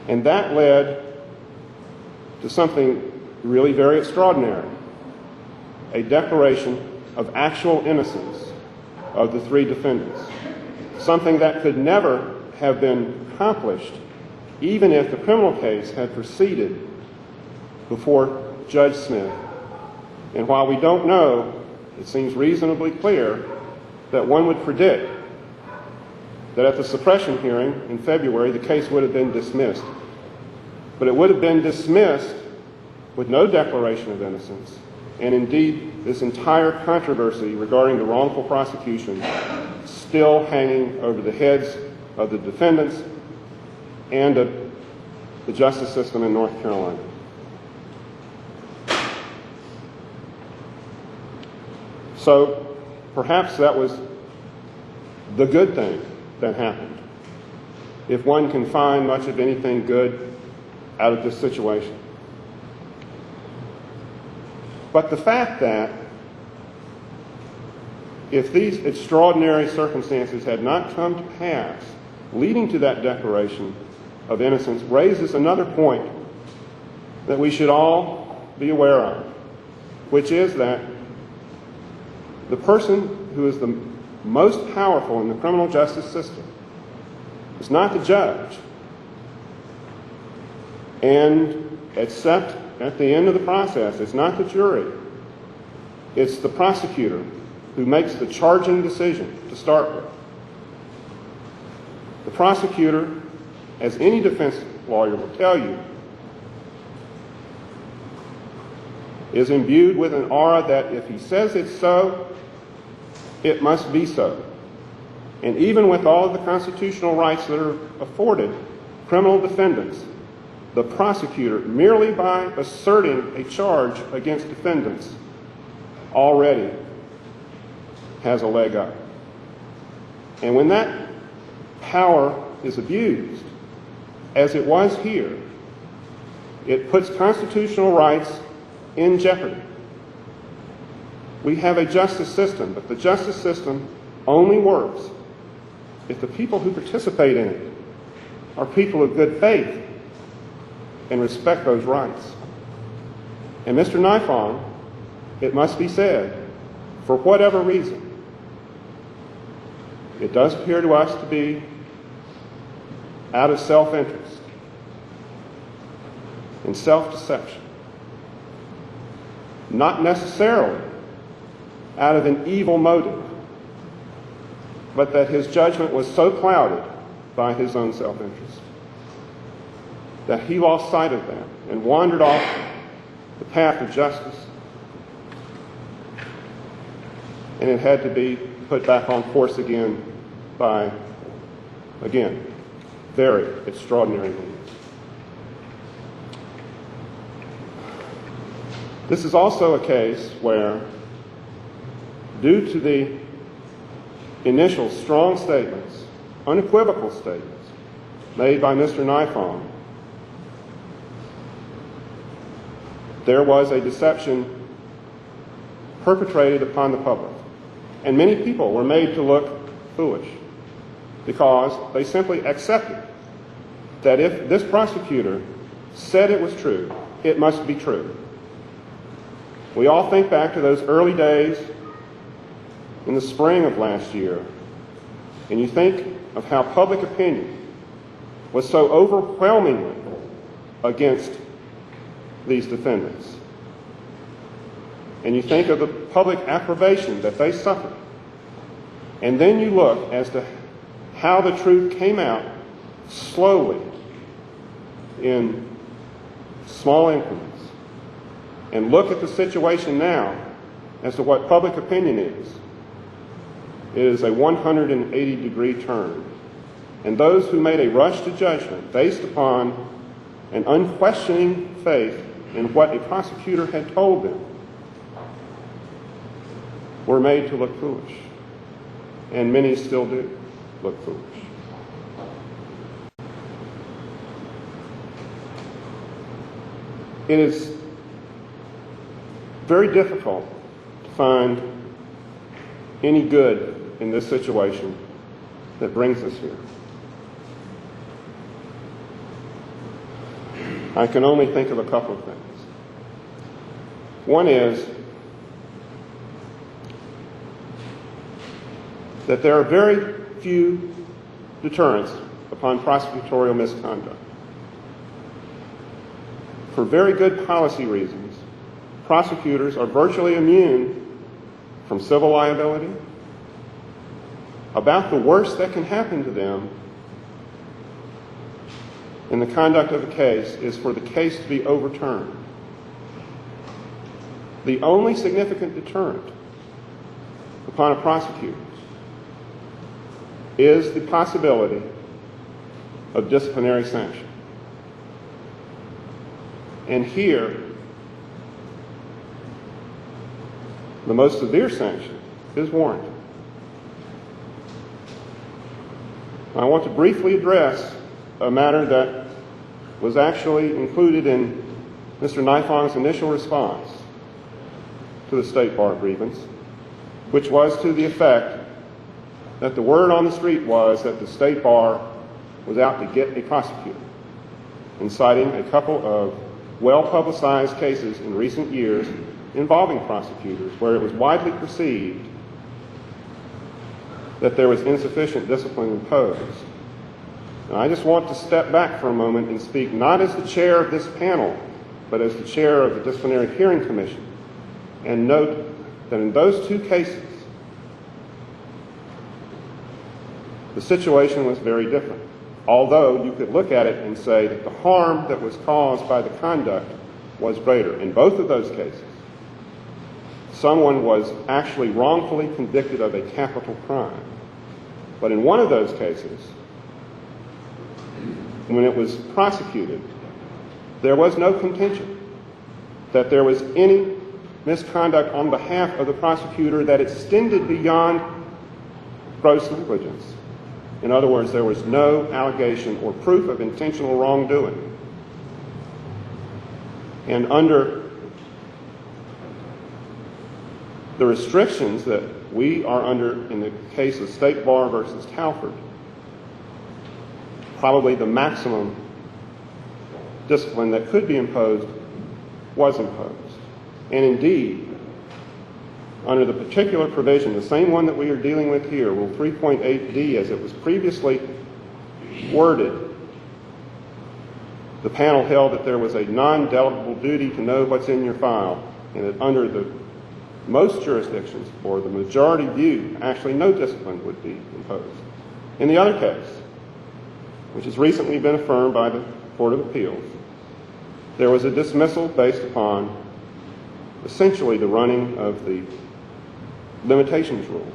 And that led to something really very extraordinary, a declaration of actual innocence of the three defendants, something that could never have been accomplished even if the criminal case had proceeded before Judge Smith. And while we don't know, it seems reasonably clear that one would predict that at the suppression hearing in February, the case would have been dismissed. But it would have been dismissed with no declaration of innocence. And indeed, this entire controversy regarding the wrongful prosecution still hanging over the heads of the defendants and of the justice system in North Carolina. So perhaps that was the good thing that happened, if one can find much of anything good out of this situation. But the fact that if these extraordinary circumstances had not come to pass, leading to that declaration of innocence, raises another point that we should all be aware of, which is that the person who is the most powerful in the criminal justice system is not the judge, and except at the end of the process, it's not the jury, it's the prosecutor who makes the charging decision to start with. The prosecutor, as any defense lawyer will tell you, is imbued with an aura that if he says it's so, it must be so. And even with all of the constitutional rights that are afforded criminal defendants, the prosecutor, merely by asserting a charge against defendants, already has a leg up. And when that power is abused, as it was here, it puts constitutional rights in jeopardy. We have a justice system, but the justice system only works if the people who participate in it are people of good faith and respect those rights. And Mr. Nifong, it must be said, for whatever reason, it does appear to us to be out of self-interest and self-deception, not necessarily out of an evil motive, but that his judgment was so clouded by his own self-interest that he lost sight of that and wandered off the path of justice, and it had to be put back on course again by, again, very extraordinary means. This is also a case where, due to the initial strong statements, unequivocal statements, made by Mr. Nifong, there was a deception perpetrated upon the public. And many people were made to look foolish because they simply accepted that if this prosecutor said it was true, it must be true. We all think back to those early days in the spring of last year, and you think of how public opinion was so overwhelmingly against these defendants. And you think of the public approbation that they suffered. And then you look as to how the truth came out slowly in small increments. And look at the situation now as to what public opinion is. It is a 180-degree turn. And those who made a rush to judgment based upon an unquestioning faith in what a prosecutor had told them were made to look foolish. And many still do look foolish. It is very difficult to find any good in this situation that brings us here. I can only think of a couple of things. One is that there are very few deterrents upon prosecutorial misconduct. For very good policy reasons, prosecutors are virtually immune from civil liability. About the worst that can happen to them in the conduct of a case is for the case to be overturned. The only significant deterrent upon a prosecutor is the possibility of disciplinary sanction. And here, the most severe sanction is warranted. I want to briefly address a matter that was actually included in Mr. Nifong's initial response to the State Bar grievance, which was to the effect that the word on the street was that the State Bar was out to get a prosecutor, and citing a couple of well-publicized cases in recent years involving prosecutors where it was widely perceived that there was insufficient discipline imposed. Now, I just want to step back for a moment and speak not as the chair of this panel, but as the chair of the Disciplinary Hearing Commission, and note that in those two cases, the situation was very different. Although you could look at it and say that the harm that was caused by the conduct was greater. In both of those cases, someone was actually wrongfully convicted of a capital crime. But in one of those cases, when it was prosecuted, there was no contention that there was any misconduct on behalf of the prosecutor that extended beyond gross negligence. In other words, there was no allegation or proof of intentional wrongdoing. And under the restrictions that we are under in the case of State Bar versus Talford, probably the maximum discipline that could be imposed was imposed. And indeed, under the particular provision, the same one that we are dealing with here, Rule 3.8D, as it was previously worded, the panel held that there was a non-delegable duty to know what's in your file, and that under the most jurisdictions, or the majority view, actually no discipline would be imposed. In the other case, which has recently been affirmed by the Court of Appeals, there was a dismissal based upon essentially the running of the limitations rule.